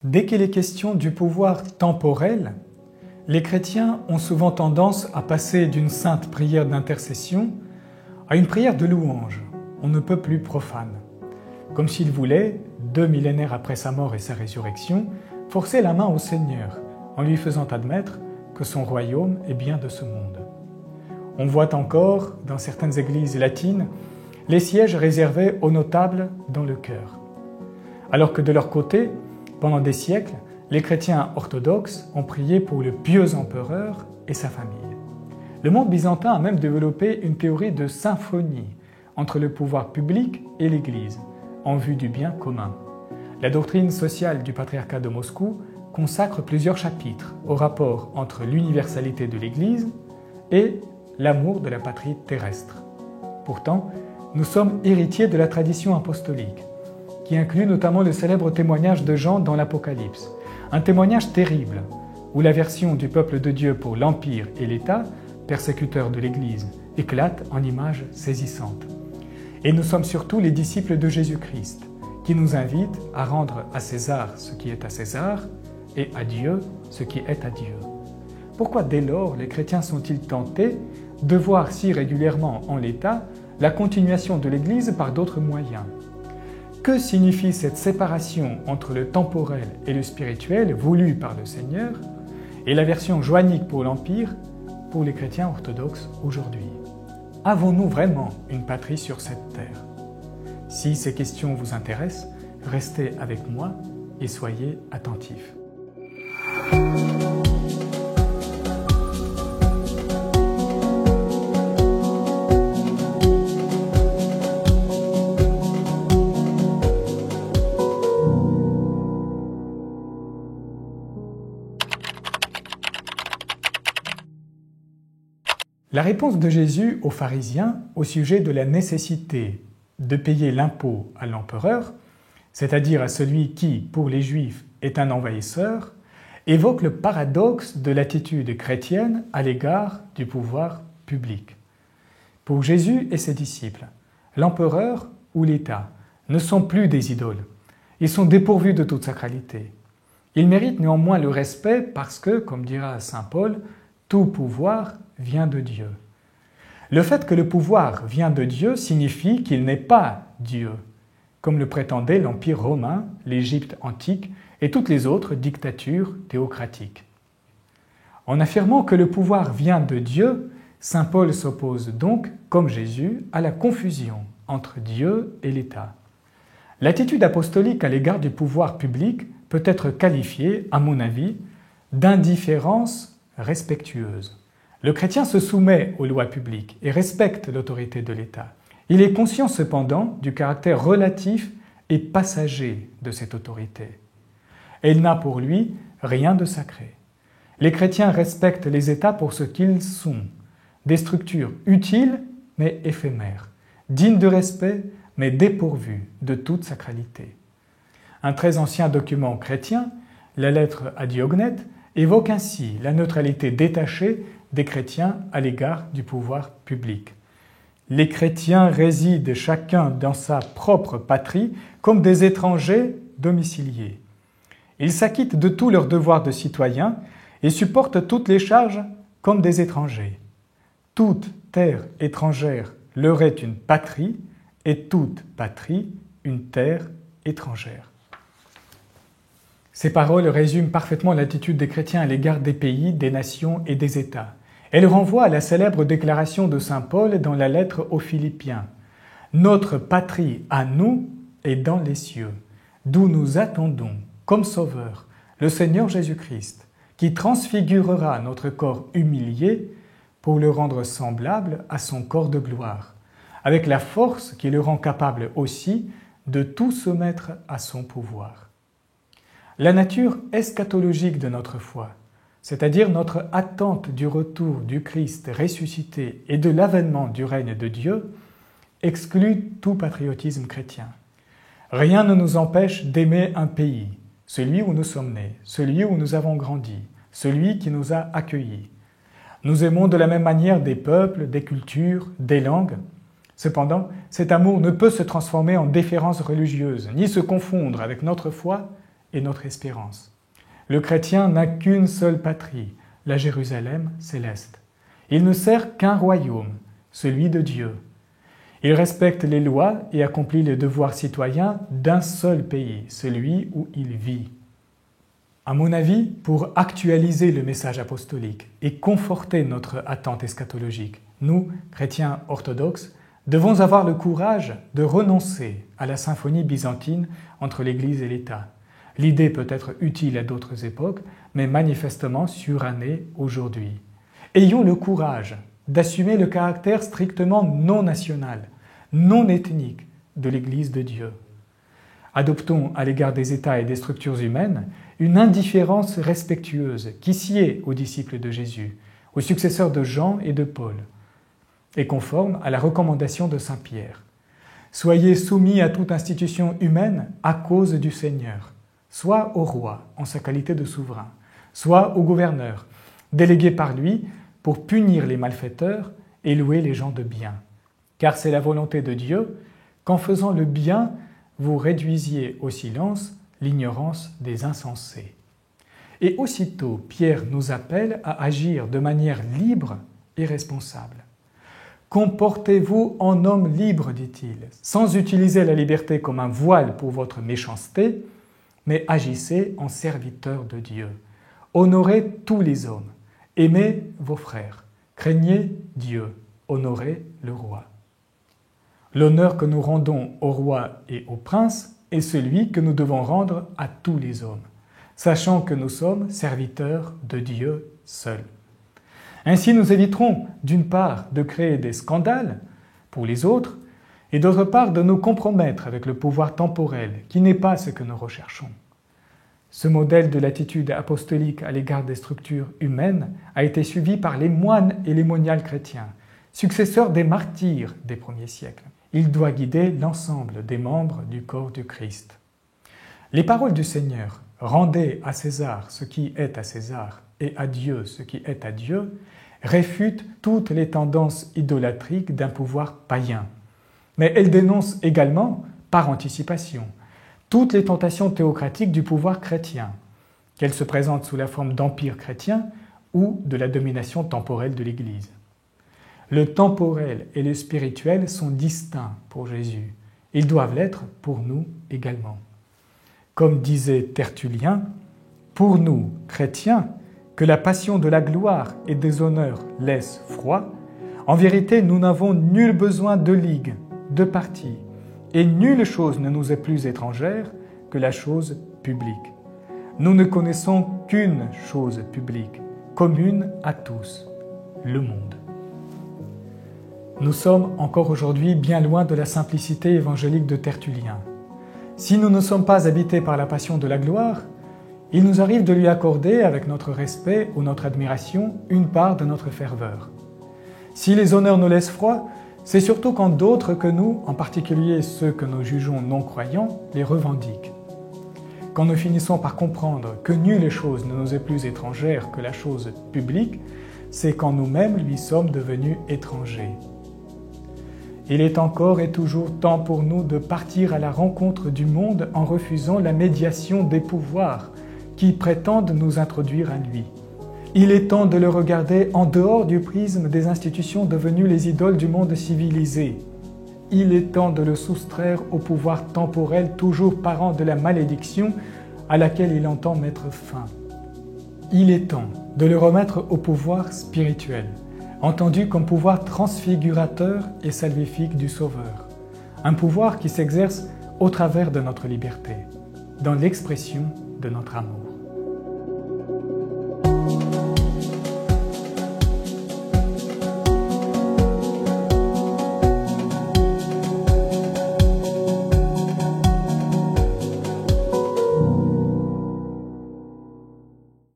Dès qu'il est question du pouvoir temporel, les chrétiens ont souvent tendance à passer d'une sainte prière d'intercession à une prière de louange, on ne peut plus profane, comme s'ils voulaient, 2 millénaires après sa mort et sa résurrection, forcer la main au Seigneur en lui faisant admettre que son royaume est bien de ce monde. On voit encore, dans certaines églises latines, les sièges réservés aux notables dans le chœur. Alors que de leur côté, pendant des siècles, les chrétiens orthodoxes ont prié pour le pieux empereur et sa famille. Le monde byzantin a même développé une théorie de symphonie entre le pouvoir public et l'Église, en vue du bien commun. La doctrine sociale du patriarcat de Moscou consacre plusieurs chapitres au rapport entre l'universalité de l'Église et l'amour de la patrie terrestre. Pourtant, nous sommes héritiers de la tradition apostolique, qui inclut notamment le célèbre témoignage de Jean dans l'Apocalypse, un témoignage terrible, où l'aversion du peuple de Dieu pour l'Empire et l'État, persécuteur de l'Église, éclate en images saisissantes. Et nous sommes surtout les disciples de Jésus-Christ, qui nous invitent à rendre à César ce qui est à César et à Dieu ce qui est à Dieu. Pourquoi dès lors les chrétiens sont-ils tentés de voir si régulièrement en l'État la continuation de l'Église par d'autres moyens? Que signifie cette séparation entre le temporel et le spirituel voulue par le Seigneur et la version joannique pour l'Empire pour les chrétiens orthodoxes aujourd'hui? Avons-nous vraiment une patrie sur cette terre? Si ces questions vous intéressent, restez avec moi et soyez attentifs. La réponse de Jésus aux pharisiens au sujet de la nécessité de payer l'impôt à l'empereur, c'est-à-dire à celui qui, pour les Juifs, est un envahisseur, évoque le paradoxe de l'attitude chrétienne à l'égard du pouvoir public. Pour Jésus et ses disciples, l'empereur ou l'État ne sont plus des idoles. Ils sont dépourvus de toute sacralité. Ils méritent néanmoins le respect parce que, comme dira saint Paul, tout pouvoir vient de Dieu. Le fait que le pouvoir vient de Dieu signifie qu'il n'est pas Dieu, comme le prétendait l'Empire romain, l'Égypte antique et toutes les autres dictatures théocratiques. En affirmant que le pouvoir vient de Dieu, saint Paul s'oppose donc, comme Jésus, à la confusion entre Dieu et l'État. L'attitude apostolique à l'égard du pouvoir public peut être qualifiée, à mon avis, d'indifférence respectueuse. Le chrétien se soumet aux lois publiques et respecte l'autorité de l'État. Il est conscient cependant du caractère relatif et passager de cette autorité. Elle n'a pour lui rien de sacré. Les chrétiens respectent les États pour ce qu'ils sont, des structures utiles mais éphémères, dignes de respect mais dépourvues de toute sacralité. Un très ancien document chrétien, la lettre à Diognète, évoque ainsi la neutralité détachée des chrétiens à l'égard du pouvoir public. Les chrétiens résident chacun dans sa propre patrie comme des étrangers domiciliés. Ils s'acquittent de tous leurs devoirs de citoyens et supportent toutes les charges comme des étrangers. Toute terre étrangère leur est une patrie et toute patrie une terre étrangère. Ces paroles résument parfaitement l'attitude des chrétiens à l'égard des pays, des nations et des États. Elles renvoient à la célèbre déclaration de saint Paul dans la lettre aux Philippiens. « Notre patrie à nous est dans les cieux, d'où nous attendons, comme Sauveur, le Seigneur Jésus-Christ, qui transfigurera notre corps humilié pour le rendre semblable à son corps de gloire, avec la force qui le rend capable aussi de tout soumettre à son pouvoir. » La nature eschatologique de notre foi, c'est-à-dire notre attente du retour du Christ ressuscité et de l'avènement du règne de Dieu, exclut tout patriotisme chrétien. Rien ne nous empêche d'aimer un pays, celui où nous sommes nés, celui où nous avons grandi, celui qui nous a accueillis. Nous aimons de la même manière des peuples, des cultures, des langues. Cependant, cet amour ne peut se transformer en déférence religieuse, ni se confondre avec notre foi est notre espérance. Le chrétien n'a qu'une seule patrie, la Jérusalem céleste. Il ne sert qu'un royaume, celui de Dieu. Il respecte les lois et accomplit les devoirs citoyens d'un seul pays, celui où il vit. À mon avis, pour actualiser le message apostolique et conforter notre attente eschatologique, nous, chrétiens orthodoxes, devons avoir le courage de renoncer à la symphonie byzantine entre l'Église et l'État. L'idée peut être utile à d'autres époques, mais manifestement surannée aujourd'hui. Ayons le courage d'assumer le caractère strictement non national, non ethnique de l'Église de Dieu. Adoptons à l'égard des États et des structures humaines une indifférence respectueuse qui sied aux disciples de Jésus, aux successeurs de Jean et de Paul, et conforme à la recommandation de saint Pierre. Soyez soumis à toute institution humaine à cause du Seigneur, soit au roi en sa qualité de souverain, soit au gouverneur, délégué par lui pour punir les malfaiteurs et louer les gens de bien. Car c'est la volonté de Dieu qu'en faisant le bien, vous réduisiez au silence l'ignorance des insensés. Et aussitôt, Pierre nous appelle à agir de manière libre et responsable. Comportez-vous en homme libre, dit-il, sans utiliser la liberté comme un voile pour votre méchanceté, mais agissez en serviteur de Dieu. Honorez tous les hommes, aimez vos frères, craignez Dieu, honorez le roi. L'honneur que nous rendons au roi et au prince est celui que nous devons rendre à tous les hommes, sachant que nous sommes serviteurs de Dieu seul. Ainsi, nous éviterons, d'une part, de créer des scandales pour les autres, et d'autre part, de nous compromettre avec le pouvoir temporel, qui n'est pas ce que nous recherchons. Ce modèle de l'attitude apostolique à l'égard des structures humaines a été suivi par les moines et les moniales chrétiens, successeurs des martyrs des premiers siècles. Il doit guider l'ensemble des membres du corps du Christ. Les paroles du Seigneur « Rendez à César ce qui est à César et à Dieu ce qui est à Dieu » réfutent toutes les tendances idolâtriques d'un pouvoir païen. Mais elles dénoncent également, par anticipation, toutes les tentations théocratiques du pouvoir chrétien, qu'elles se présentent sous la forme d'empire chrétien ou de la domination temporelle de l'Église. Le temporel et le spirituel sont distincts pour Jésus. Ils doivent l'être pour nous également. Comme disait Tertullien, « Pour nous, chrétiens, que la passion de la gloire et des honneurs laisse froid, en vérité nous n'avons nul besoin de ligue, de parti, et nulle chose ne nous est plus étrangère que la chose publique. Nous ne connaissons qu'une chose publique, commune à tous, le monde. » Nous sommes encore aujourd'hui bien loin de la simplicité évangélique de Tertullien. Si nous ne sommes pas habités par la passion de la gloire, il nous arrive de lui accorder, avec notre respect ou notre admiration, une part de notre ferveur. Si les honneurs nous laissent froid, c'est surtout quand d'autres que nous, en particulier ceux que nous jugeons non-croyants, les revendiquent. Quand nous finissons par comprendre que nulle chose ne nous est plus étrangère que la chose publique, c'est quand nous-mêmes lui sommes devenus étrangers. Il est encore et toujours temps pour nous de partir à la rencontre du monde en refusant la médiation des pouvoirs qui prétendent nous introduire à lui. Il est temps de le regarder en dehors du prisme des institutions devenues les idoles du monde civilisé. Il est temps de le soustraire au pouvoir temporel toujours parent de la malédiction à laquelle il entend mettre fin. Il est temps de le remettre au pouvoir spirituel, entendu comme pouvoir transfigurateur et salvifique du Sauveur, un pouvoir qui s'exerce au travers de notre liberté, dans l'expression de notre amour.